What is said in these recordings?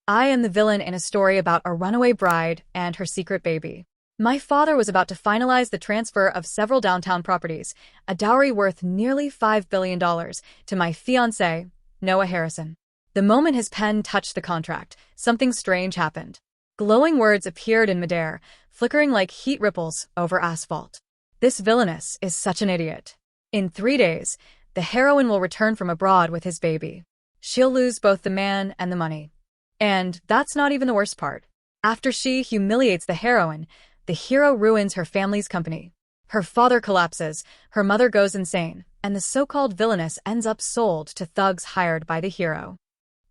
I am the villain in a story about a runaway bride and her secret baby. My father was about to finalize the transfer of several downtown properties, a dowry worth nearly $5 billion, to my fiancé, Noah Harrison. The moment his pen touched the contract, something strange happened. Glowing words appeared in midair, flickering like heat ripples over asphalt. This villainess is such an idiot. In 3 days, the heroine will return from abroad with his baby. She'll lose both the man and the money. And that's not even the worst part. After she humiliates the heroine, the hero ruins her family's company. Her father collapses, her mother goes insane, and the so-called villainess ends up sold to thugs hired by the hero.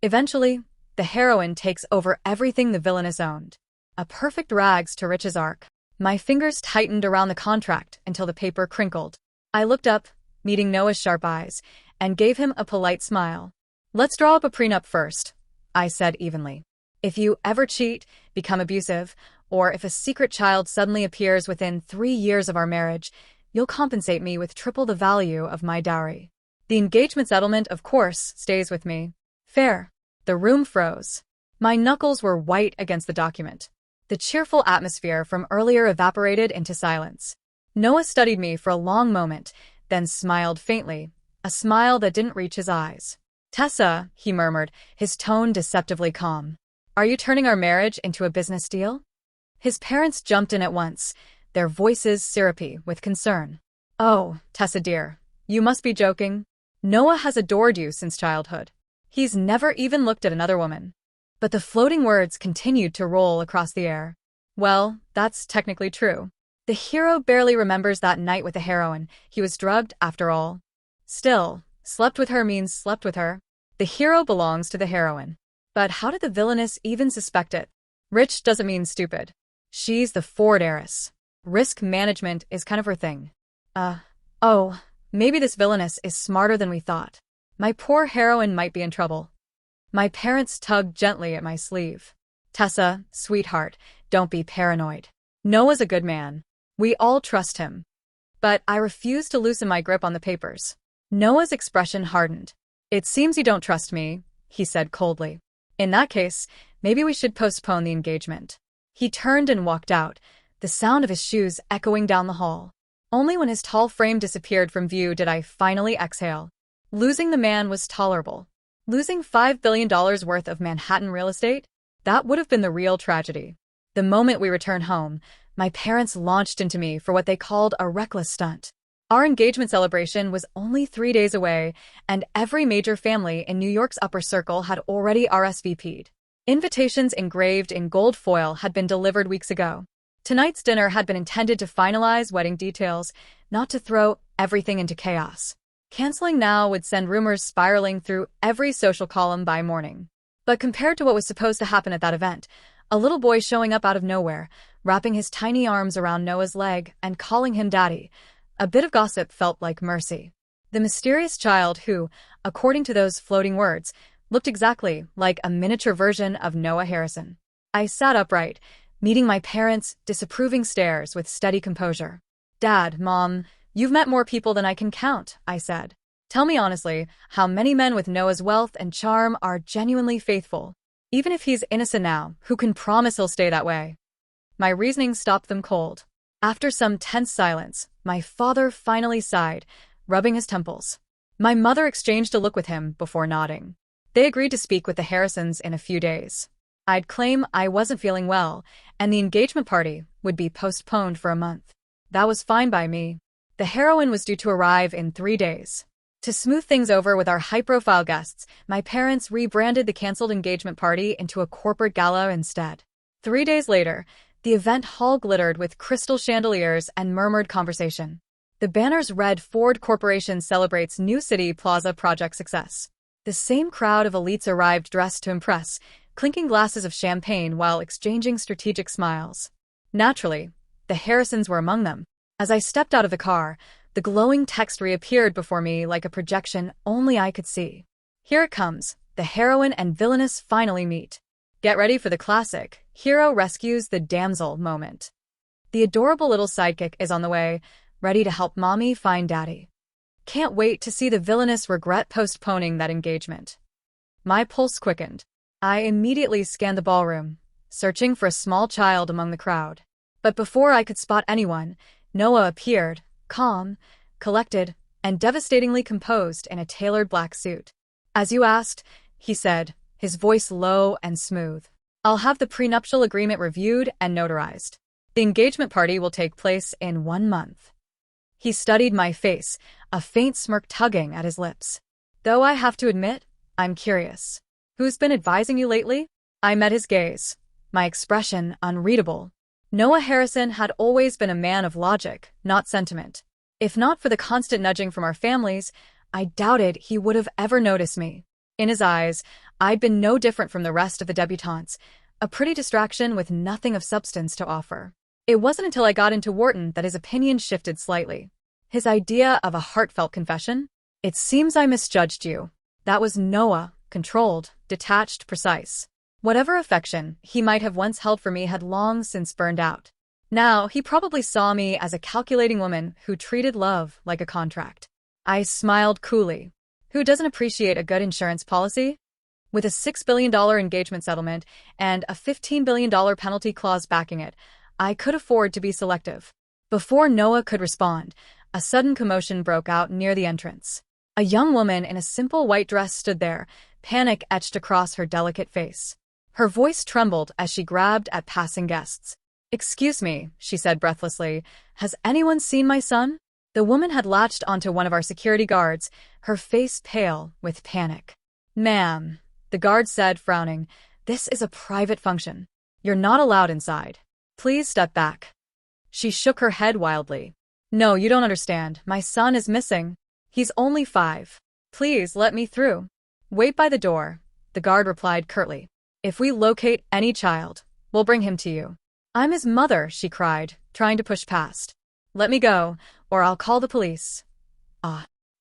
Eventually, the heroine takes over everything the villainess owned. A perfect rags to riches arc. My fingers tightened around the contract until the paper crinkled. I looked up, meeting Noah's sharp eyes, and gave him a polite smile. "Let's draw up a prenup first," I said evenly. "If you ever cheat, become abusive, or if a secret child suddenly appears within 3 years of our marriage, you'll compensate me with triple the value of my dowry. The engagement settlement, of course, stays with me. Fair." The room froze. My knuckles were white against the document. The cheerful atmosphere from earlier evaporated into silence. Noah studied me for a long moment, then smiled faintly, a smile that didn't reach his eyes. "Tessa," he murmured, his tone deceptively calm. "Are you turning our marriage into a business deal?" His parents jumped in at once, their voices syrupy with concern. "Oh, Tessa dear, you must be joking. Noah has adored you since childhood. He's never even looked at another woman." But the floating words continued to roll across the air. Well, that's technically true. The hero barely remembers that night with the heroine. He was drugged, after all. Still, slept with her means slept with her. The hero belongs to the heroine. But how did the villainess even suspect it? Rich doesn't mean stupid. She's the Ford heiress. Risk management is kind of her thing. Oh, maybe this villainess is smarter than we thought. My poor heroine might be in trouble. My parents tugged gently at my sleeve. "Tessa, sweetheart, don't be paranoid. Noah's a good man. We all trust him." But I refused to loosen my grip on the papers. Noah's expression hardened. "It seems you don't trust me," he said coldly. "In that case, maybe we should postpone the engagement." He turned and walked out, the sound of his shoes echoing down the hall. Only when his tall frame disappeared from view did I finally exhale. Losing the man was tolerable. Losing $5 billion worth of Manhattan real estate? That would have been the real tragedy. The moment we returned home, my parents launched into me for what they called a reckless stunt. Our engagement celebration was only 3 days away, and every major family in New York's upper circle had already RSVP'd. Invitations engraved in gold foil had been delivered weeks ago. Tonight's dinner had been intended to finalize wedding details, not to throw everything into chaos. Canceling now would send rumors spiraling through every social column by morning. But compared to what was supposed to happen at that event, a little boy showing up out of nowhere, wrapping his tiny arms around Noah's leg and calling him daddy, a bit of gossip felt like mercy. The mysterious child who, according to those floating words, looked exactly like a miniature version of Noah Harrison. I sat upright, meeting my parents' disapproving stares with steady composure. "Dad, Mom, you've met more people than I can count," I said. "Tell me honestly, how many men with Noah's wealth and charm are genuinely faithful? Even if he's innocent now, who can promise he'll stay that way?" My reasoning stopped them cold. After some tense silence, my father finally sighed, rubbing his temples. My mother exchanged a look with him before nodding. They agreed to speak with the Harrisons in a few days. I'd claim I wasn't feeling well, and the engagement party would be postponed for a month. That was fine by me. The heroine was due to arrive in 3 days. To smooth things over with our high-profile guests, my parents rebranded the canceled engagement party into a corporate gala instead. 3 days later, the event hall glittered with crystal chandeliers and murmured conversation. The banners read "Ford Corporation celebrates New City Plaza project success." The same crowd of elites arrived dressed to impress, clinking glasses of champagne while exchanging strategic smiles. Naturally, the Harrisons were among them. As I stepped out of the car, the glowing text reappeared before me like a projection only I could see. "Here it comes. The heroine and villainess finally meet. Get ready for the classic hero rescues the damsel moment. The adorable little sidekick is on the way, ready to help mommy find daddy. Can't wait to see the villainess regret postponing that engagement." My pulse quickened. I immediately scanned the ballroom, searching for a small child among the crowd. But before I could spot anyone, Noah appeared, calm, collected, and devastatingly composed in a tailored black suit. "As you asked," he said, his voice low and smooth, "I'll have the prenuptial agreement reviewed and notarized. The engagement party will take place in 1 month." He studied my face, a faint smirk tugging at his lips. "Though I have to admit, I'm curious. Who's been advising you lately?" I met his gaze, my expression unreadable. Noah Harrison had always been a man of logic, not sentiment. If not for the constant nudging from our families, I doubted he would have ever noticed me. In his eyes, I'd been no different from the rest of the debutantes, a pretty distraction with nothing of substance to offer. It wasn't until I got into Wharton that his opinion shifted slightly. His idea of a heartfelt confession? "It seems I misjudged you." That was Noah, controlled, detached, precise. Whatever affection he might have once held for me had long since burned out. Now, he probably saw me as a calculating woman who treated love like a contract. I smiled coolly. Who doesn't appreciate a good insurance policy? With a $6 billion engagement settlement and a $15 billion penalty clause backing it, I could afford to be selective. Before Noah could respond, a sudden commotion broke out near the entrance. A young woman in a simple white dress stood there, panic etched across her delicate face. Her voice trembled as she grabbed at passing guests. "Excuse me," she said breathlessly, "has anyone seen my son?" The woman had latched onto one of our security guards, her face pale with panic. "Ma'am," the guard said, frowning, "this is a private function. You're not allowed inside. Please step back." She shook her head wildly. "No, you don't understand. My son is missing. He's only 5. Please let me through." "Wait by the door," the guard replied curtly. "If we locate any child, we'll bring him to you." "I'm his mother," she cried, trying to push past. "Let me go, or I'll call the police."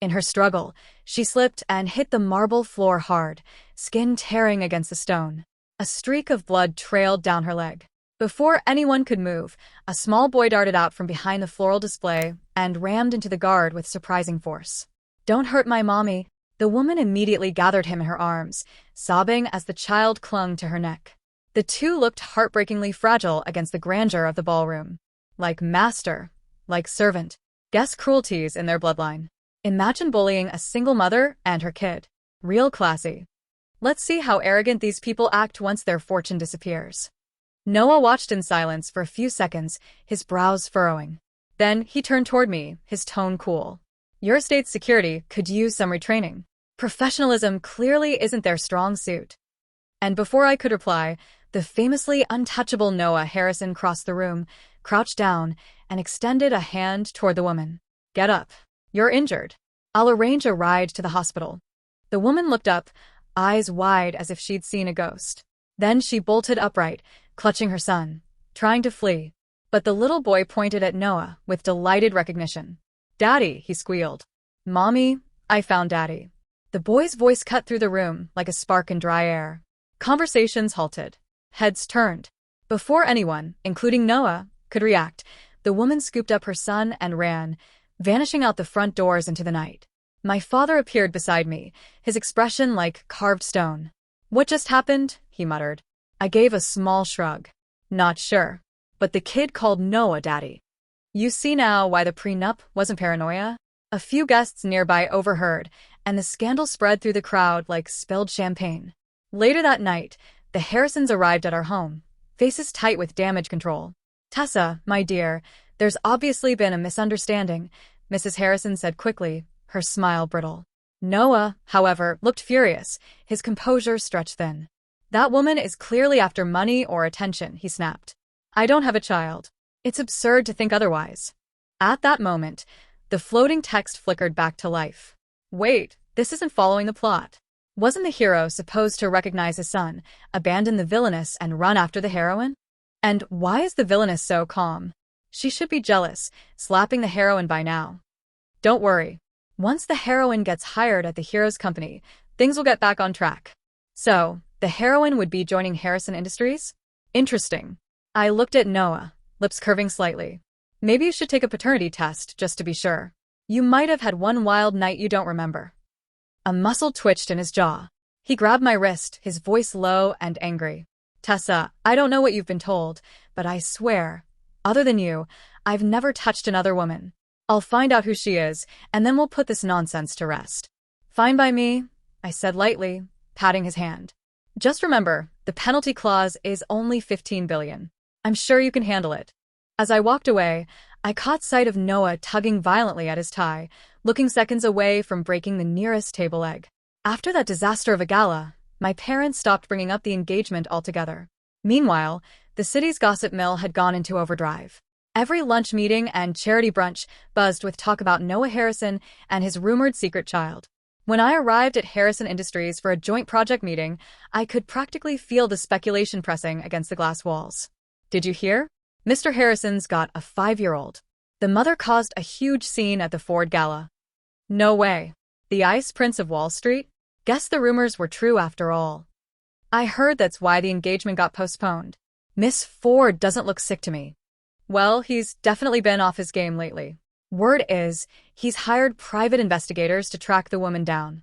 In her struggle, she slipped and hit the marble floor hard, skin tearing against the stone. A streak of blood trailed down her leg. Before anyone could move, a small boy darted out from behind the floral display and rammed into the guard with surprising force. "Don't hurt my mommy." The woman immediately gathered him in her arms, sobbing as the child clung to her neck. The two looked heartbreakingly fragile against the grandeur of the ballroom. Like master, like servant. Guess cruelties in their bloodline. Imagine bullying a single mother and her kid. Real classy. Let's see how arrogant these people act once their fortune disappears. Noah watched in silence for a few seconds, his brows furrowing. Then he turned toward me, his tone cool. "Your state's security could use some retraining. Professionalism clearly isn't their strong suit." And before I could reply, the famously untouchable Noah Harrison crossed the room, crouched down, and extended a hand toward the woman. "Get up. You're injured. I'll arrange a ride to the hospital." The woman looked up, eyes wide as if she'd seen a ghost. Then she bolted upright, clutching her son, trying to flee. But the little boy pointed at Noah with delighted recognition. "Daddy," he squealed. "Mommy, I found Daddy." The boy's voice cut through the room like a spark in dry air. Conversations halted. Heads turned. Before anyone, including Noah, could react, the woman scooped up her son and ran, vanishing out the front doors into the night. My father appeared beside me, his expression like carved stone. "What just happened?" he muttered. I gave a small shrug. "Not sure. But the kid called Noah Daddy." You see now why the prenup wasn't paranoia? A few guests nearby overheard, and the scandal spread through the crowd like spilled champagne. Later that night, the Harrisons arrived at our home, faces tight with damage control. "Tessa, my dear, there's obviously been a misunderstanding," Mrs. Harrison said quickly, her smile brittle. Noah, however, looked furious, his composure stretched thin. "That woman is clearly after money or attention," he snapped. "I don't have a child. It's absurd to think otherwise." At that moment, the floating text flickered back to life. Wait, this isn't following the plot. Wasn't the hero supposed to recognize his son, abandon the villainess, and run after the heroine? And why is the villainess so calm? She should be jealous, slapping the heroine by now. Don't worry. Once the heroine gets hired at the hero's company, things will get back on track. So, the heroine would be joining Harrison Industries? Interesting. I looked at Noah, lips curving slightly. Maybe you should take a paternity test just to be sure. You might have had one wild night you don't remember. A muscle twitched in his jaw. He grabbed my wrist, his voice low and angry. Tessa, I don't know what you've been told, but I swear, other than you, I've never touched another woman. I'll find out who she is, and then we'll put this nonsense to rest. Fine by me, I said lightly, patting his hand. Just remember, the penalty clause is only $15 billion. I'm sure you can handle it. As I walked away, I caught sight of Noah tugging violently at his tie, looking seconds away from breaking the nearest table leg. After that disaster of a gala, my parents stopped bringing up the engagement altogether. Meanwhile, the city's gossip mill had gone into overdrive. Every lunch meeting and charity brunch buzzed with talk about Noah Harrison and his rumored secret child. When I arrived at Harrison Industries for a joint project meeting, I could practically feel the speculation pressing against the glass walls. Did you hear? Mr. Harrison's got a 5-year-old. The mother caused a huge scene at the Ford Gala. No way. The Ice Prince of Wall Street? Guess the rumors were true after all. I heard that's why the engagement got postponed. Miss Ford doesn't look sick to me. Well, he's definitely been off his game lately. Word is, he's hired private investigators to track the woman down.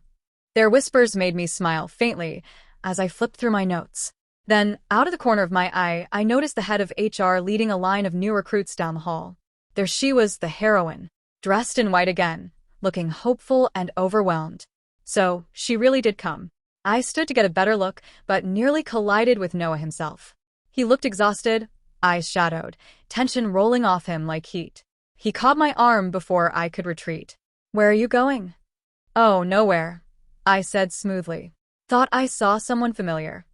Their whispers made me smile faintly as I flipped through my notes. Then, out of the corner of my eye, I noticed the head of HR leading a line of new recruits down the hall. There she was, the heroine, dressed in white again, looking hopeful and overwhelmed. So, she really did come. I stood to get a better look, but nearly collided with Noah himself. He looked exhausted, eyes shadowed, tension rolling off him like heat. He caught my arm before I could retreat. Where are you going? Oh, nowhere, I said smoothly. Thought I saw someone familiar.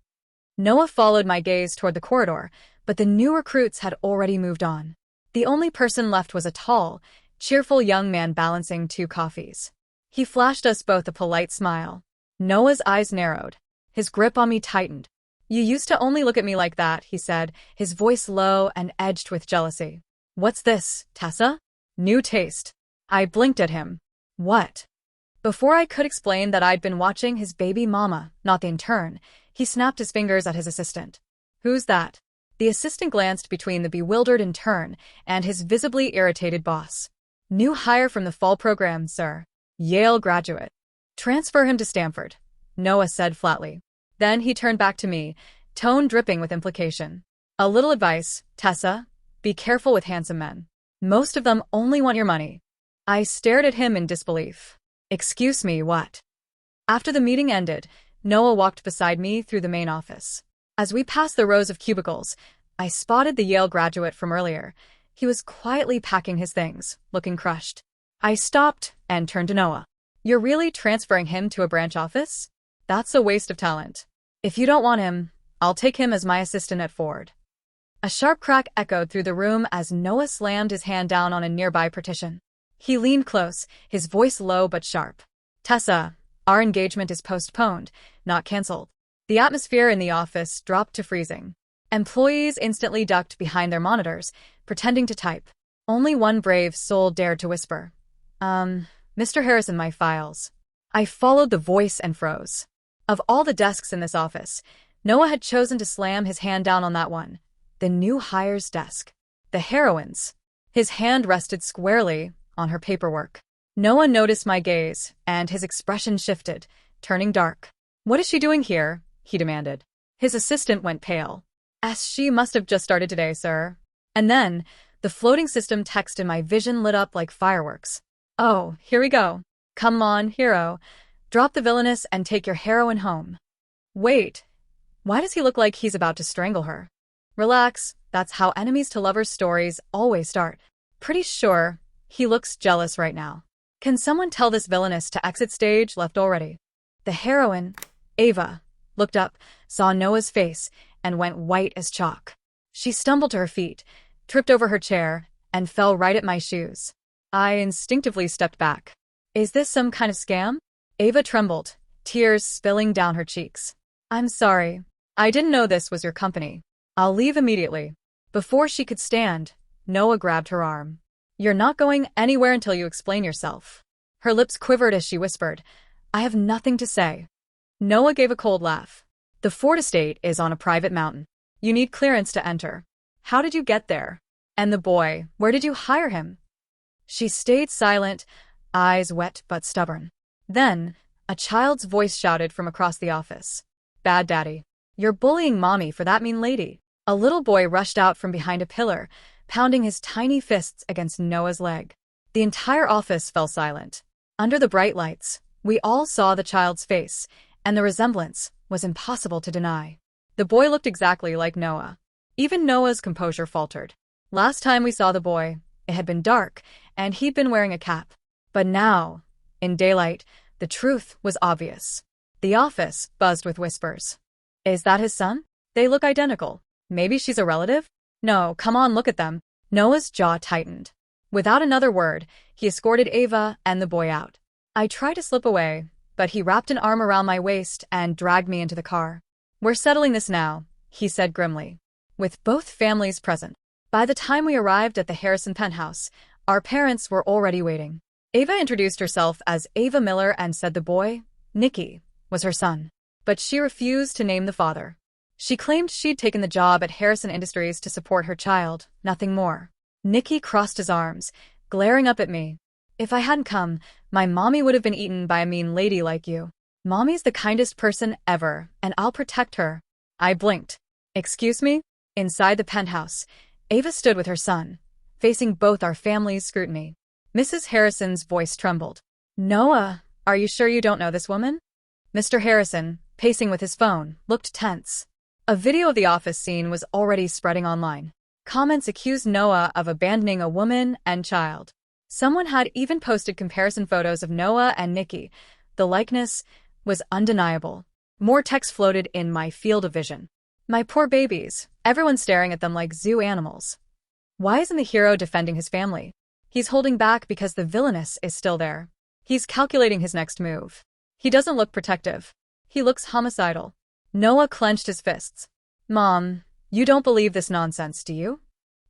Noah followed my gaze toward the corridor, but the new recruits had already moved on. The only person left was a tall, cheerful young man balancing 2 coffees. He flashed us both a polite smile. Noah's eyes narrowed. His grip on me tightened. You used to only look at me like that, he said, his voice low and edged with jealousy. What's this, Tessa? New taste. I blinked at him. What? Before I could explain that I'd been watching his baby mama, not the intern, he snapped his fingers at his assistant. Who's that? The assistant glanced between the bewildered intern and his visibly irritated boss. New hire from the fall program, sir. Yale graduate. Transfer him to Stanford, Noah said flatly. Then he turned back to me, tone dripping with implication. A little advice, Tessa. Be careful with handsome men. Most of them only want your money. I stared at him in disbelief. Excuse me, what? After the meeting ended, Noah walked beside me through the main office. As we passed the rows of cubicles, I spotted the Yale graduate from earlier. He was quietly packing his things, looking crushed. I stopped and turned to Noah. You're really transferring him to a branch office? That's a waste of talent. If you don't want him, I'll take him as my assistant at Ford. A sharp crack echoed through the room as Noah slammed his hand down on a nearby partition. He leaned close, his voice low but sharp. Tessa, our engagement is postponed, not canceled. The atmosphere in the office dropped to freezing. Employees instantly ducked behind their monitors, pretending to type. Only one brave soul dared to whisper. Mr. Harrison, my files. I followed the voice and froze. Of all the desks in this office, Noah had chosen to slam his hand down on that one. The new hire's desk. The heroine's. His hand rested squarely on her paperwork. Noah noticed my gaze, and his expression shifted, turning dark. What is she doing here? He demanded. His assistant went pale. She must have just started today, sir. And then, the floating system text in my vision lit up like fireworks. Oh, here we go. Come on, hero. Drop the villainous and take your heroine home. Wait. Why does he look like he's about to strangle her? Relax, that's how enemies to lovers stories always start. Pretty sure he looks jealous right now. Can someone tell this villainess to exit stage left already? The heroine, Ava, looked up, saw Noah's face, and went white as chalk. She stumbled to her feet, tripped over her chair, and fell right at my shoes. I instinctively stepped back. Is this some kind of scam? Ava trembled, tears spilling down her cheeks. I'm sorry. I didn't know this was your company. I'll leave immediately. Before she could stand, Noah grabbed her arm. You're not going anywhere until you explain yourself. Her lips quivered as she whispered, I have nothing to say. Noah gave a cold laugh. The Ford estate is on a private mountain. You need clearance to enter. How did you get there? And the boy, where did you hire him? She stayed silent, eyes wet but stubborn. Then, A child's voice shouted from across the office. Bad daddy. You're bullying mommy for that mean lady. A little boy rushed out from behind a pillar, pounding his tiny fists against Noah's leg. The entire office fell silent. Under the bright lights, we all saw the child's face, and the resemblance was impossible to deny. The boy looked exactly like Noah. Even Noah's composure faltered. Last time we saw the boy, it had been dark, and he'd been wearing a cap. But now, in daylight, the truth was obvious. The office buzzed with whispers. Is that his son? They look identical. Maybe she's a relative? No, come on, look at them. Noah's jaw tightened. Without another word, he escorted Ava and the boy out. I tried to slip away, but he wrapped an arm around my waist and dragged me into the car. We're settling this now, he said grimly, with both families present. By the time we arrived at the Harrison penthouse, our parents were already waiting. Ava introduced herself as Ava Miller and said the boy, Nicky, was her son. But she refused to name the father. She claimed she'd taken the job at Harrison Industries to support her child, nothing more. Nicky crossed his arms, glaring up at me. If I hadn't come, my mommy would have been eaten by a mean lady like you. Mommy's the kindest person ever, and I'll protect her. I blinked. Excuse me? Inside the penthouse, Ava stood with her son, facing both our family's scrutiny. Mrs. Harrison's voice trembled. Noah, are you sure you don't know this woman? Mr. Harrison, pacing with his phone, looked tense. A video of the office scene was already spreading online. Comments accused Noah of abandoning a woman and child. Someone had even posted comparison photos of Noah and Nicky. The likeness was undeniable. More text floated in my field of vision. My poor babies, everyone staring at them like zoo animals. Why isn't the hero defending his family? He's holding back because the villainess is still there. He's calculating his next move. He doesn't look protective. He looks homicidal. Noah clenched his fists. Mom, you don't believe this nonsense, do you?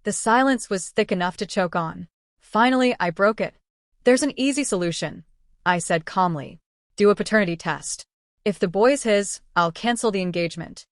The silence was thick enough to choke on. Finally, I broke it. There's an easy solution, I said calmly. Do a paternity test. If the boy's his, I'll cancel the engagement.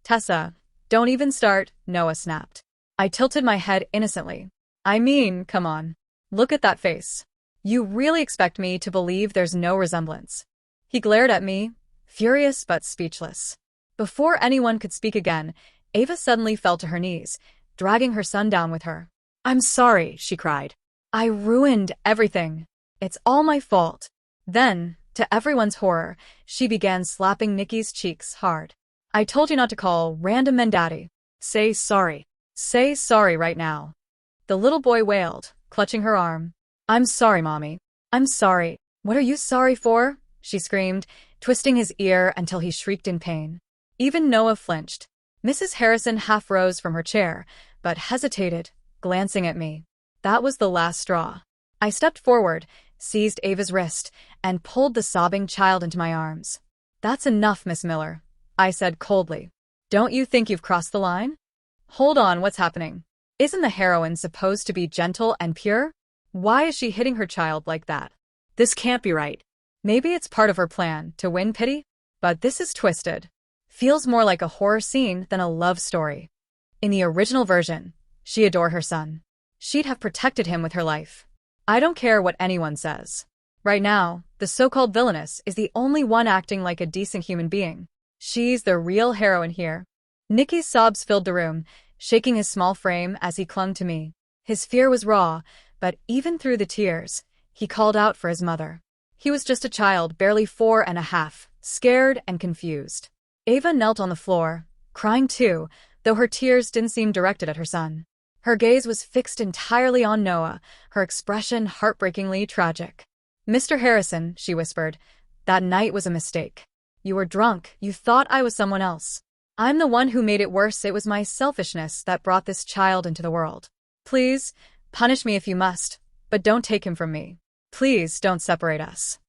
Tessa, don't even start, Noah snapped. I tilted my head innocently. I mean, come on. Look at that face. You really expect me to believe there's no resemblance? He glared at me, furious but speechless. Before anyone could speak again, Ava suddenly fell to her knees, dragging her son down with her. I'm sorry, she cried. I ruined everything. It's all my fault. Then, to everyone's horror, she began slapping Nicky's cheeks hard. I told you not to call random men daddy. Say sorry. Say sorry right now. The little boy wailed, clutching her arm. I'm sorry, Mommy. I'm sorry. What are you sorry for? She screamed, twisting his ear until he shrieked in pain. Even Noah flinched. Mrs. Harrison half rose from her chair, but hesitated, glancing at me. That was the last straw. I stepped forward, seized Ava's wrist, and pulled the sobbing child into my arms. That's enough, Miss Miller, I said coldly. Don't you think you've crossed the line? Hold on, what's happening? Isn't the heroine supposed to be gentle and pure? Why is she hitting her child like that? This can't be right. Maybe it's part of her plan to win pity? But this is twisted. Feels more like a horror scene than a love story. In the original version, she adored her son. She'd have protected him with her life. I don't care what anyone says. Right now, the so-called villainess is the only one acting like a decent human being. She's the real heroine here. Nicky's sobs filled the room, shaking his small frame as he clung to me. His fear was raw, but even through the tears, he called out for his mother. He was just a child, barely 4.5, scared and confused. Ava knelt on the floor, crying too, though her tears didn't seem directed at her son. Her gaze was fixed entirely on Noah, her expression heartbreakingly tragic. Mr. Harrison, she whispered, that night was a mistake. You were drunk, you thought I was someone else. I'm the one who made it worse. It was my selfishness that brought this child into the world. Please, punish me if you must, but don't take him from me. Please don't separate us.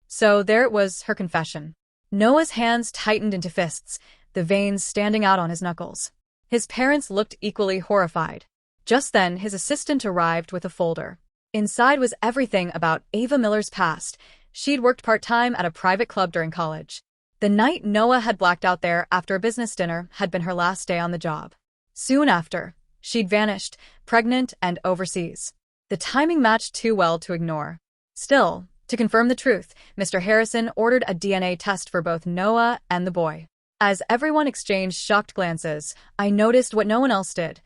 So there it was, her confession. Noah's hands tightened into fists, the veins standing out on his knuckles. His parents looked equally horrified. Just then, his assistant arrived with a folder. Inside was everything about Ava Miller's past. She'd worked part-time at a private club during college. The night Noah had blacked out there after a business dinner had been her last day on the job. Soon after, she'd vanished, pregnant and overseas. The timing matched too well to ignore. Still, To confirm the truth, Mr. Harrison ordered a DNA test for both Noah and the boy. As everyone exchanged shocked glances, I noticed what no one else did.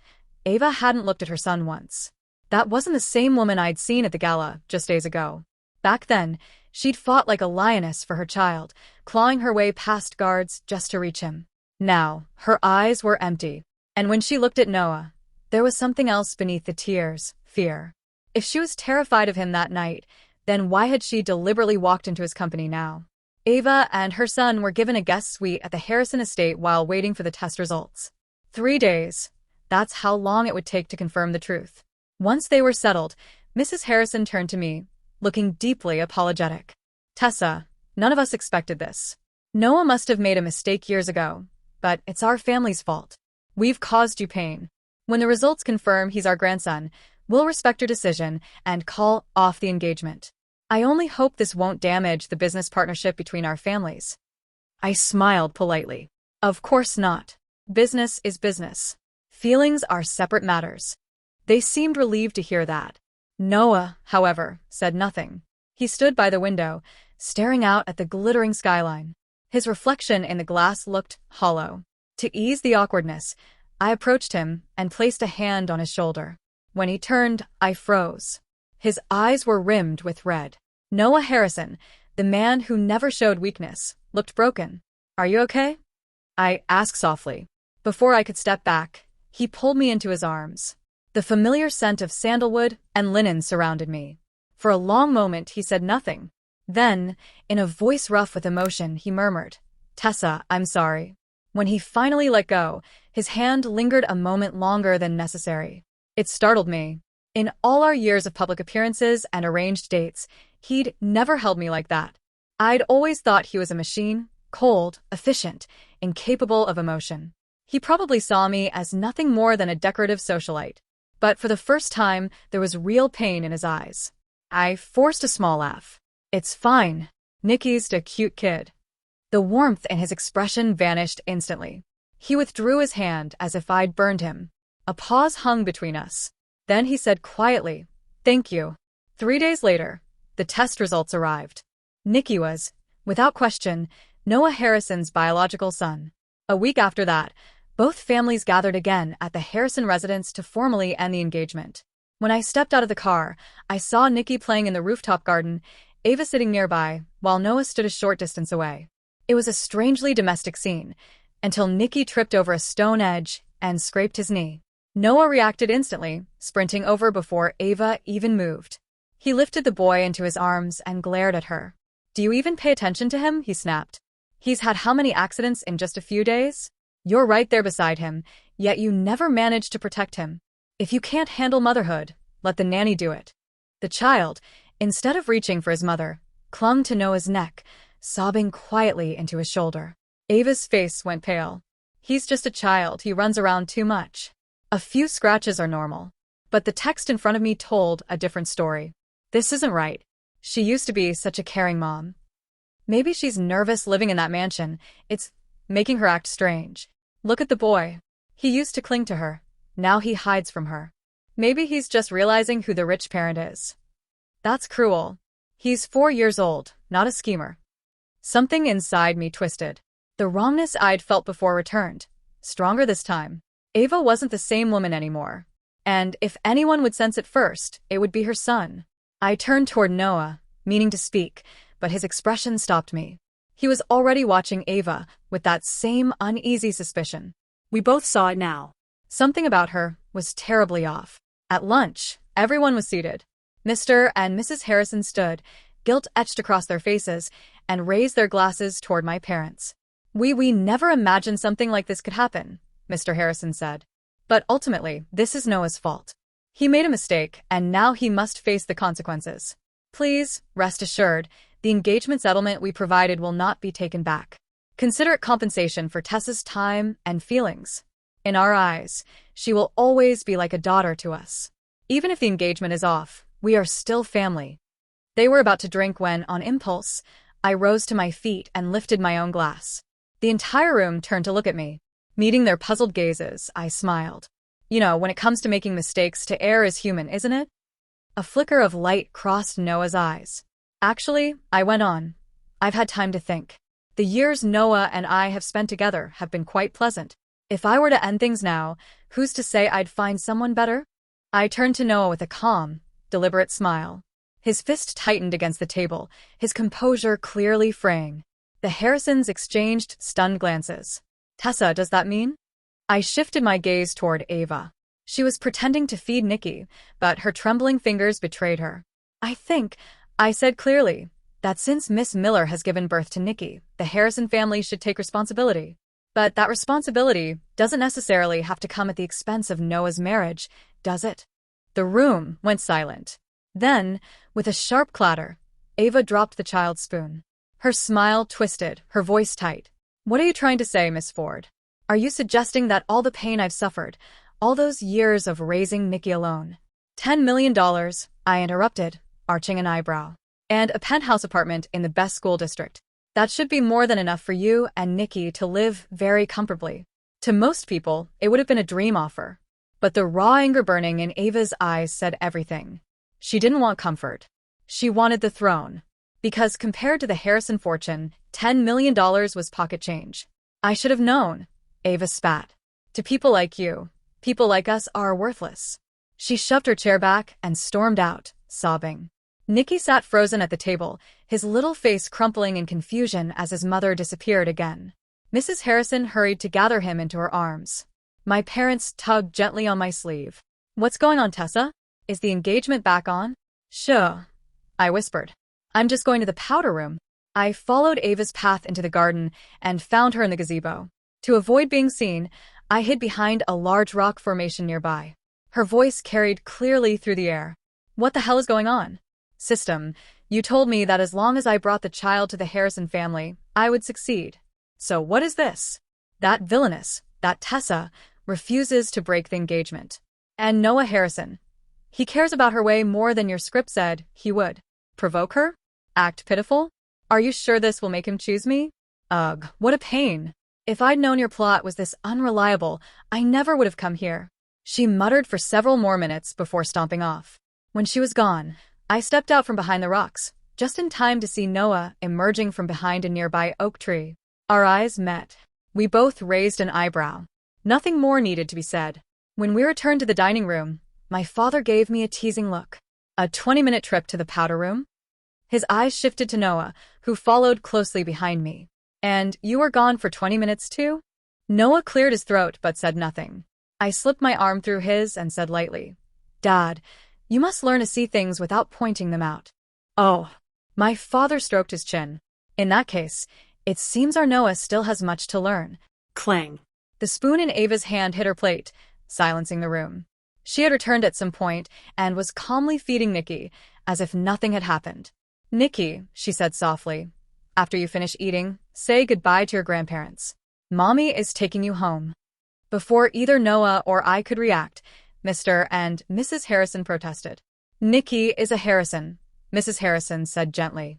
Ava hadn't looked at her son once. That wasn't the same woman I'd seen at the gala just days ago. Back then, she'd fought like a lioness for her child, clawing her way past guards just to reach him. Now, her eyes were empty. And when she looked at Noah, there was something else beneath the tears: fear. If she was terrified of him that night, then why had she deliberately walked into his company now? Ava and her son were given a guest suite at the Harrison estate while waiting for the test results. 3 days. That's how long it would take to confirm the truth. Once they were settled, Mrs. Harrison turned to me, looking deeply apologetic. Tessa, none of us expected this. Noah must have made a mistake years ago, but it's our family's fault. We've caused you pain. When the results confirm he's our grandson, we'll respect your decision and call off the engagement. I only hope this won't damage the business partnership between our families. I smiled politely. Of course not. Business is business. Feelings are separate matters. They seemed relieved to hear that. Noah, however, said nothing. He stood by the window, staring out at the glittering skyline. His reflection in the glass looked hollow. To ease the awkwardness, I approached him and placed a hand on his shoulder. When he turned, I froze. His eyes were rimmed with red. Noah Harrison, the man who never showed weakness, looked broken. Are you okay? I asked softly. Before I could step back, he pulled me into his arms. The familiar scent of sandalwood and linen surrounded me. For a long moment, he said nothing. Then, in a voice rough with emotion, he murmured, "Tessa, I'm sorry." When he finally let go, his hand lingered a moment longer than necessary. It startled me. In all our years of public appearances and arranged dates, he'd never held me like that. I'd always thought he was a machine, cold, efficient, incapable of emotion. He probably saw me as nothing more than a decorative socialite. But for the first time, there was real pain in his eyes. I forced a small laugh. "It's fine. Nikki's a cute kid." The warmth in his expression vanished instantly. He withdrew his hand as if I'd burned him. A pause hung between us. Then he said quietly, "Thank you." 3 days later, the test results arrived. Nikki was, without question, Noah Harrison's biological son. A week after that, both families gathered again at the Harrison residence to formally end the engagement. When I stepped out of the car, I saw Nikki playing in the rooftop garden, Ava sitting nearby, while Noah stood a short distance away. It was a strangely domestic scene, until Nikki tripped over a stone edge and scraped his knee. Noah reacted instantly, sprinting over before Ava even moved. He lifted the boy into his arms and glared at her. "Do you even pay attention to him?" he snapped. "He's had how many accidents in just a few days? You're right there beside him, yet you never managed to protect him. If you can't handle motherhood, let the nanny do it." The child, instead of reaching for his mother, clung to Noah's neck, sobbing quietly into his shoulder. Ava's face went pale. "He's just a child, he runs around too much. A few scratches are normal." But the text in front of me told a different story. This isn't right. She used to be such a caring mom. Maybe she's nervous living in that mansion. It's making her act strange. Look at the boy. He used to cling to her. Now he hides from her. Maybe he's just realizing who the rich parent is. That's cruel. He's 4 years old, not a schemer. Something inside me twisted. The wrongness I'd felt before returned, stronger this time. Ava wasn't the same woman anymore. And if anyone would sense it first, it would be her son. I turned toward Noah, meaning to speak, but his expression stopped me. He was already watching Ava with that same uneasy suspicion. We both saw it now. Something about her was terribly off. At lunch, everyone was seated. Mr. and Mrs. Harrison stood, guilt etched across their faces, and raised their glasses toward my parents. We never imagined something like this could happen," Mr. Harrison said. "But ultimately, this is Noah's fault. He made a mistake, and now he must face the consequences. Please, rest assured, the engagement settlement we provided will not be taken back. Consider it compensation for Tessa's time and feelings. In our eyes, she will always be like a daughter to us. Even if the engagement is off, we are still family." They were about to drink when, on impulse, I rose to my feet and lifted my own glass. The entire room turned to look at me. Meeting their puzzled gazes, I smiled. You know, when it comes to making mistakes, to err is human, isn't it? A flicker of light crossed Noah's eyes. Actually, I went on. I've had time to think. The years Noah and I have spent together have been quite pleasant. If I were to end things now, who's to say I'd find someone better? I turned to Noah with a calm, deliberate smile. His fist tightened against the table, his composure clearly fraying. The Harrisons exchanged stunned glances. Tessa, does that mean? I shifted my gaze toward Ava. She was pretending to feed Nikki, but her trembling fingers betrayed her. I said clearly, that since Miss Miller has given birth to Nikki, the Harrison family should take responsibility. But that responsibility doesn't necessarily have to come at the expense of Noah's marriage, does it? The room went silent. Then, with a sharp clatter, Ava dropped the child's spoon. Her smile twisted, her voice tight. What are you trying to say, Miss Ford? Are you suggesting that all the pain I've suffered, all those years of raising Nikki alone? $10 million, I interrupted, arching an eyebrow. And a penthouse apartment in the best school district. That should be more than enough for you and Nikki to live very comfortably. To most people, it would have been a dream offer. But the raw anger burning in Ava's eyes said everything. She didn't want comfort. She wanted the throne. Because compared to the Harrison fortune, $10 million was pocket change. I should have known, Ava spat. To people like you, people like us are worthless. She shoved her chair back and stormed out, sobbing. Nikki sat frozen at the table, his little face crumpling in confusion as his mother disappeared again. Mrs. Harrison hurried to gather him into her arms. My parents tugged gently on my sleeve. What's going on, Tessa? Is the engagement back on? Sure, I whispered. I'm just going to the powder room. I followed Ava's path into the garden and found her in the gazebo. To avoid being seen, I hid behind a large rock formation nearby. Her voice carried clearly through the air. What the hell is going on? System, you told me that as long as I brought the child to the Harrison family, I would succeed. So what is this? That villainess, that Tessa, refuses to break the engagement. And Noah Harrison. He cares about her way more than your script said he would. Provoke her? Act pitiful? Are you sure this will make him choose me? Ugh, what a pain. If I'd known your plot was this unreliable, I never would have come here. She muttered for several more minutes before stomping off. When she was gone, I stepped out from behind the rocks, just in time to see Noah emerging from behind a nearby oak tree. Our eyes met. We both raised an eyebrow. Nothing more needed to be said. When we returned to the dining room, my father gave me a teasing look. A 20-minute trip to the powder room? His eyes shifted to Noah, who followed closely behind me. And you were gone for 20 minutes too? Noah cleared his throat but said nothing. I slipped my arm through his and said lightly, Dad, you must learn to see things without pointing them out. Oh. My father stroked his chin. In that case, it seems our Noah still has much to learn. Clang. The spoon in Ava's hand hit her plate, silencing the room. She had returned at some point and was calmly feeding Nikki, as if nothing had happened. Nikki, she said softly, after you finish eating, say goodbye to your grandparents. Mommy is taking you home. Before either Noah or I could react, Mr. and Mrs. Harrison protested. Nikki is a Harrison, Mrs. Harrison said gently.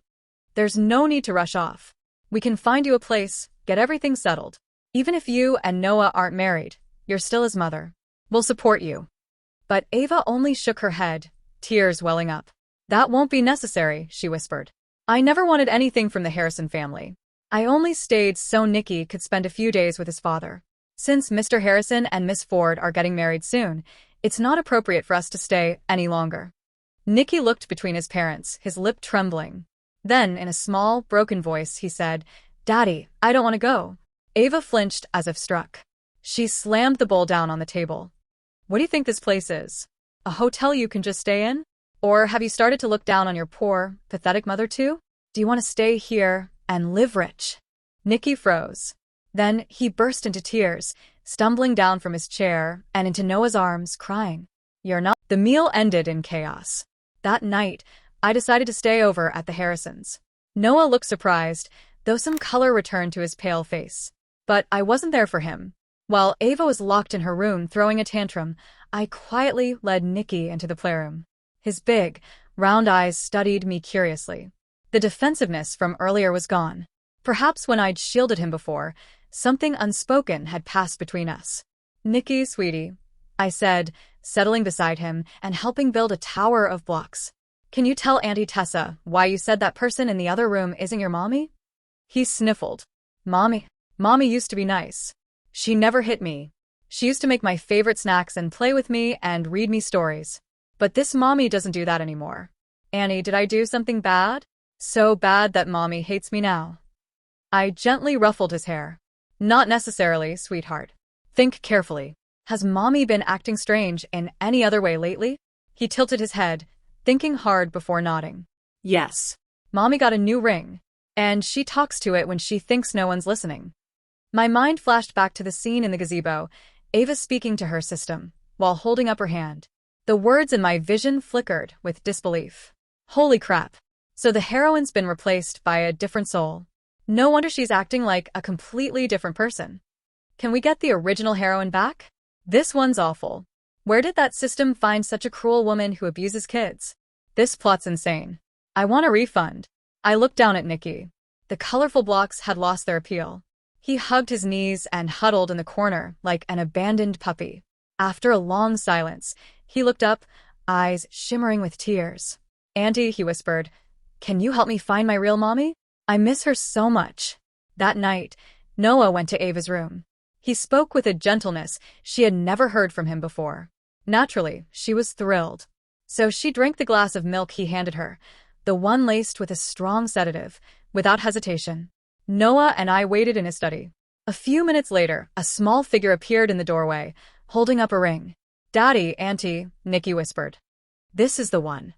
There's no need to rush off. We can find you a place, get everything settled. Even if you and Noah aren't married, you're still his mother. We'll support you. But Ava only shook her head, tears welling up. That won't be necessary, she whispered. I never wanted anything from the Harrison family. I only stayed so Nikki could spend a few days with his father. Since Mr. Harrison and Miss Ford are getting married soon, it's not appropriate for us to stay any longer. Nikki looked between his parents, his lip trembling. Then, in a small, broken voice, he said, Daddy, I don't want to go. Ava flinched as if struck. She slammed the bowl down on the table. What do you think this place is? A hotel you can just stay in? Or have you started to look down on your poor, pathetic mother too? Do you want to stay here and live rich? Nikki froze. Then he burst into tears, stumbling down from his chair and into Noah's arms, crying. You're not. The meal ended in chaos. That night, I decided to stay over at the Harrisons. Noah looked surprised, though some color returned to his pale face. But I wasn't there for him. While Ava was locked in her room throwing a tantrum, I quietly led Nikki into the playroom. His big, round eyes studied me curiously. The defensiveness from earlier was gone. Perhaps when I'd shielded him before, something unspoken had passed between us. Nikki, sweetie, I said, settling beside him and helping build a tower of blocks. Can you tell Auntie Tessa why you said that person in the other room isn't your mommy? He sniffled. Mommy used to be nice. She never hit me. She used to make my favorite snacks and play with me and read me stories. But this mommy doesn't do that anymore. Annie, did I do something bad? So bad that mommy hates me now. I gently ruffled his hair. Not necessarily, sweetheart. Think carefully. Has mommy been acting strange in any other way lately? He tilted his head, thinking hard before nodding. Yes. Mommy got a new ring, and she talks to it when she thinks no one's listening. My mind flashed back to the scene in the gazebo, Ava speaking to her system, while holding up her hand. The words in my vision flickered with disbelief. Holy crap. So the heroine's been replaced by a different soul. No wonder she's acting like a completely different person. Can we get the original heroine back? This one's awful. Where did that system find such a cruel woman who abuses kids? This plot's insane. I want a refund. I looked down at Nicky. The colorful blocks had lost their appeal. He hugged his knees and huddled in the corner like an abandoned puppy. After a long silence, he looked up, eyes shimmering with tears. Auntie, he whispered, can you help me find my real mommy? I miss her so much. That night, Noah went to Ava's room. He spoke with a gentleness she had never heard from him before. Naturally, she was thrilled. So she drank the glass of milk he handed her, the one laced with a strong sedative, without hesitation. Noah and I waited in his study. A few minutes later, a small figure appeared in the doorway, holding up a ring. Daddy, Auntie, Nicky whispered. This is the one.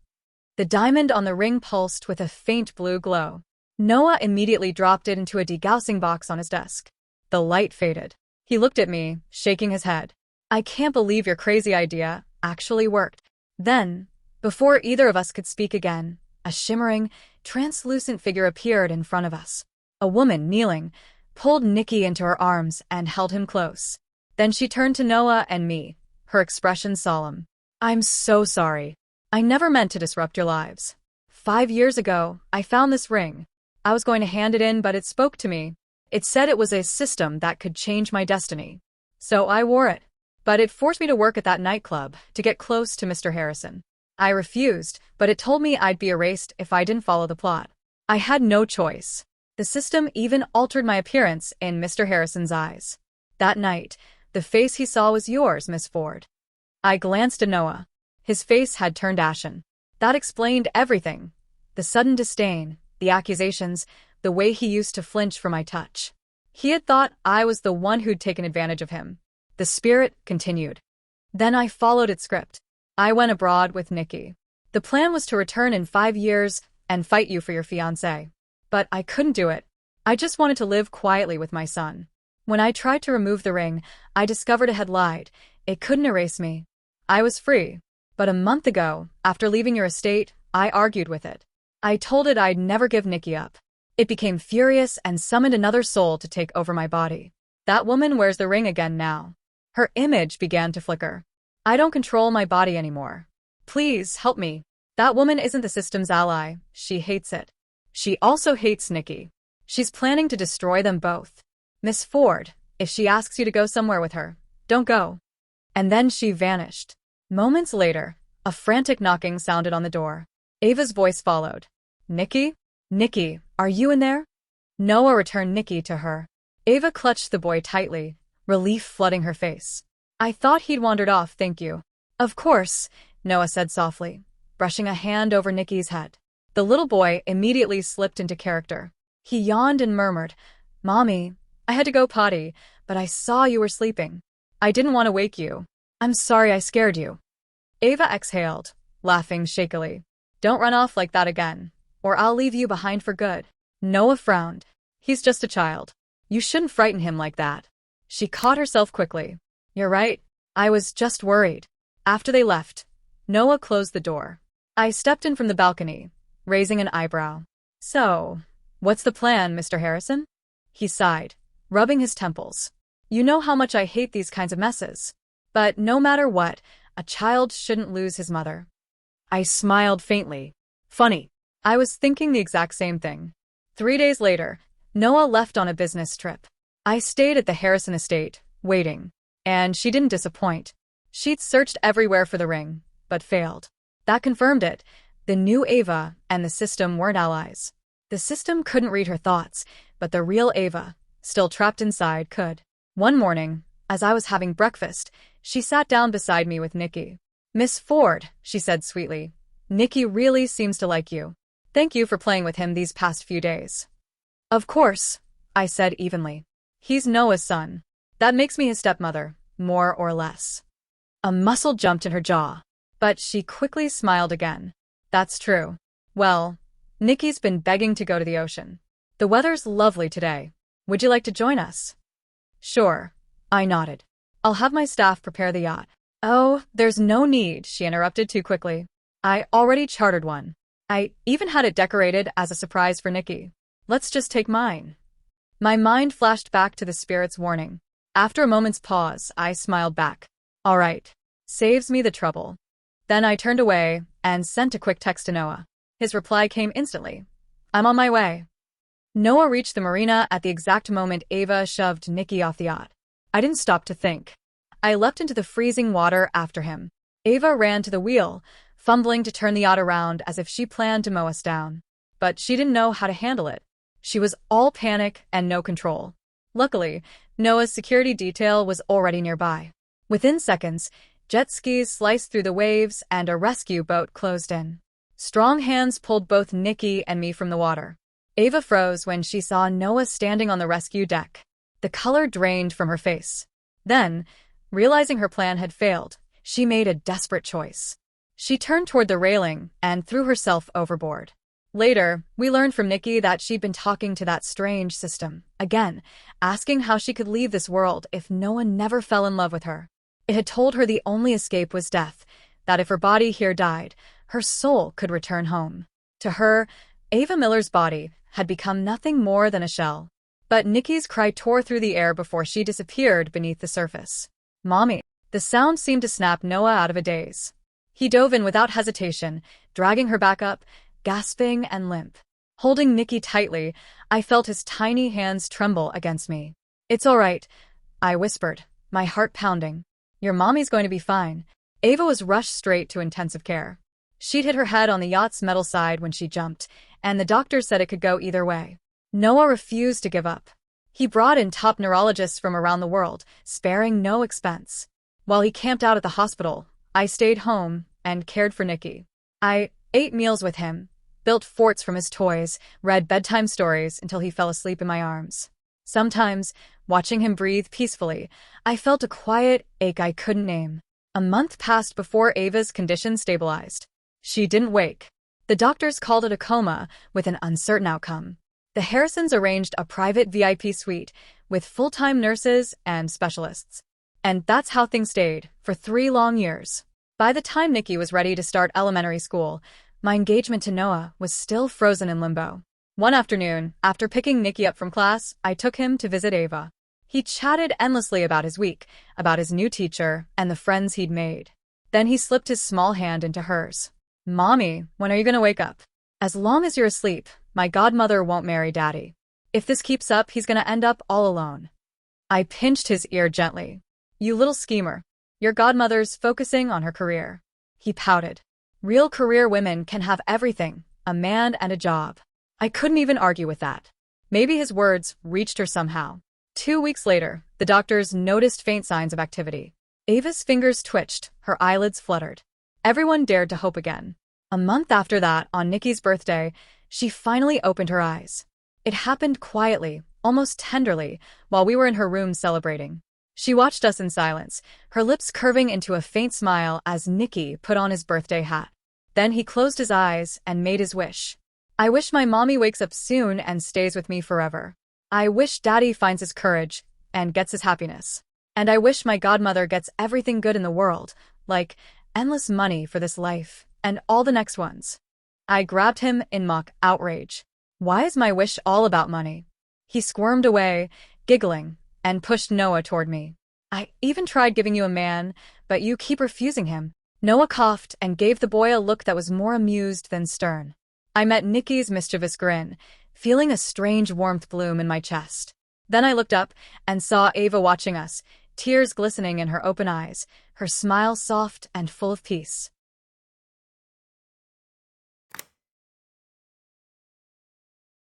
The diamond on the ring pulsed with a faint blue glow. Noah immediately dropped it into a degaussing box on his desk. The light faded. He looked at me, shaking his head. I can't believe your crazy idea actually worked. Then, before either of us could speak again, a shimmering, translucent figure appeared in front of us. A woman, kneeling, pulled Nicky into her arms and held him close. Then she turned to Noah and me, her expression solemn. I'm so sorry. I never meant to disrupt your lives. 5 years ago, I found this ring. I was going to hand it in, but it spoke to me. It said it was a system that could change my destiny. So I wore it. But it forced me to work at that nightclub to get close to Mr. Harrison. I refused, but it told me I'd be erased if I didn't follow the plot. I had no choice. The system even altered my appearance in Mr. Harrison's eyes. That night, the face he saw was yours, Miss Ford. I glanced at Noah. His face had turned ashen. That explained everything. The sudden disdain, the accusations, the way he used to flinch for my touch. He had thought I was the one who'd taken advantage of him. The spirit continued. Then I followed its script. I went abroad with Nicky. The plan was to return in 5 years and fight you for your fiancé. But I couldn't do it. I just wanted to live quietly with my son. When I tried to remove the ring, I discovered it had lied. It couldn't erase me. I was free. But a month ago, after leaving your estate, I argued with it. I told it I'd never give Nicky up. It became furious and summoned another soul to take over my body. That woman wears the ring again now. Her image began to flicker. I don't control my body anymore. Please, help me. That woman isn't the system's ally. She hates it. She also hates Nicky. She's planning to destroy them both. Miss Ford, if she asks you to go somewhere with her, don't go. And then she vanished. Moments later, a frantic knocking sounded on the door. Ava's voice followed. Nicky? Nicky, are you in there? Noah returned Nicky to her. Ava clutched the boy tightly, relief flooding her face. I thought he'd wandered off, thank you. Of course, Noah said softly, brushing a hand over Nicky's head. The little boy immediately slipped into character. He yawned and murmured, Mommy, I had to go potty, but I saw you were sleeping. I didn't want to wake you. I'm sorry I scared you. Ava exhaled, laughing shakily. Don't run off like that again, or I'll leave you behind for good. Noah frowned. He's just a child. You shouldn't frighten him like that. She caught herself quickly. You're right. I was just worried. After they left, Noah closed the door. I stepped in from the balcony, raising an eyebrow. So, what's the plan, Mr. Harrison? He sighed, rubbing his temples. You know how much I hate these kinds of messes. But no matter what, a child shouldn't lose his mother. I smiled faintly. Funny. I was thinking the exact same thing. 3 days later, Noah left on a business trip. I stayed at the Harrison estate, waiting. And she didn't disappoint. She'd searched everywhere for the ring, but failed. That confirmed it. The new Ava and the system weren't allies. The system couldn't read her thoughts, but the real Ava, still trapped inside, could. One morning, as I was having breakfast, she sat down beside me with Nikki. "Miss Ford," she said sweetly, "Nikki really seems to like you. Thank you for playing with him these past few days." "Of course," I said evenly. "He's Noah's son. That makes me his stepmother, more or less." A muscle jumped in her jaw, but she quickly smiled again. "That's true. Well, Nikki's been begging to go to the ocean. The weather's lovely today. Would you like to join us?" "Sure," I nodded. "I'll have my staff prepare the yacht." "Oh, there's no need," she interrupted too quickly. "I already chartered one. I even had it decorated as a surprise for Nikki. Let's just take mine." My mind flashed back to the spirit's warning. After a moment's pause, I smiled back. "All right. Saves me the trouble." Then I turned away and sent a quick text to Noah. His reply came instantly. "I'm on my way." Noah reached the marina at the exact moment Ava shoved Nikki off the yacht. I didn't stop to think. I leapt into the freezing water after him. Ava ran to the wheel, fumbling to turn the yacht around as if she planned to mow us down. But she didn't know how to handle it. She was all panic and no control. Luckily, Noah's security detail was already nearby. Within seconds, jet skis sliced through the waves and a rescue boat closed in. Strong hands pulled both Nikki and me from the water. Ava froze when she saw Noah standing on the rescue deck. The color drained from her face. Then, realizing her plan had failed, she made a desperate choice. She turned toward the railing and threw herself overboard. Later, we learned from Nikki that she'd been talking to that strange system, again, asking how she could leave this world if Noah never fell in love with her. It had told her the only escape was death, that if her body here died, her soul could return home. To her, Ava Miller's body had become nothing more than a shell. But Nikki's cry tore through the air before she disappeared beneath the surface. "Mommy." The sound seemed to snap Noah out of a daze. He dove in without hesitation, dragging her back up, gasping and limp. Holding Nikki tightly, I felt his tiny hands tremble against me. "It's all right," I whispered, my heart pounding. "Your mommy's going to be fine." Ava was rushed straight to intensive care. She'd hit her head on the yacht's metal side when she jumped, and the doctor said it could go either way. Noah refused to give up. He brought in top neurologists from around the world, sparing no expense. While he camped out at the hospital, I stayed home and cared for Nikki. I ate meals with him, built forts from his toys, read bedtime stories until he fell asleep in my arms. Sometimes, watching him breathe peacefully, I felt a quiet ache I couldn't name. A month passed before Ava's condition stabilized. She didn't wake. The doctors called it a coma with an uncertain outcome. The Harrisons arranged a private VIP suite with full-time nurses and specialists. And that's how things stayed for 3 long years. By the time Nikki was ready to start elementary school, my engagement to Noah was still frozen in limbo. One afternoon, after picking Nikki up from class, I took him to visit Ava. He chatted endlessly about his week, about his new teacher, and the friends he'd made. Then he slipped his small hand into hers. "Mommy, when are you going to wake up?" "As long as you're asleep, my godmother won't marry Daddy. If this keeps up, he's going to end up all alone." I pinched his ear gently. "You little schemer. Your godmother's focusing on her career." He pouted. "Real career women can have everything, a man and a job." I couldn't even argue with that. Maybe his words reached her somehow. 2 weeks later, the doctors noticed faint signs of activity. Ava's fingers twitched, her eyelids fluttered. Everyone dared to hope again. A month after that, on Nikki's birthday, she finally opened her eyes. It happened quietly, almost tenderly, while we were in her room celebrating. She watched us in silence, her lips curving into a faint smile as Nikki put on his birthday hat. Then he closed his eyes and made his wish. "I wish my mommy wakes up soon and stays with me forever. I wish Daddy finds his courage and gets his happiness. And I wish my godmother gets everything good in the world, like endless money for this life and all the next ones." I grabbed him in mock outrage. "Why is my wish all about money?" He squirmed away, giggling, and pushed Noah toward me. "I even tried giving you a man, but you keep refusing him." Noah coughed and gave the boy a look that was more amused than stern. I met Nikki's mischievous grin, feeling a strange warmth bloom in my chest. Then I looked up and saw Ava watching us, tears glistening in her open eyes, her smile soft and full of peace.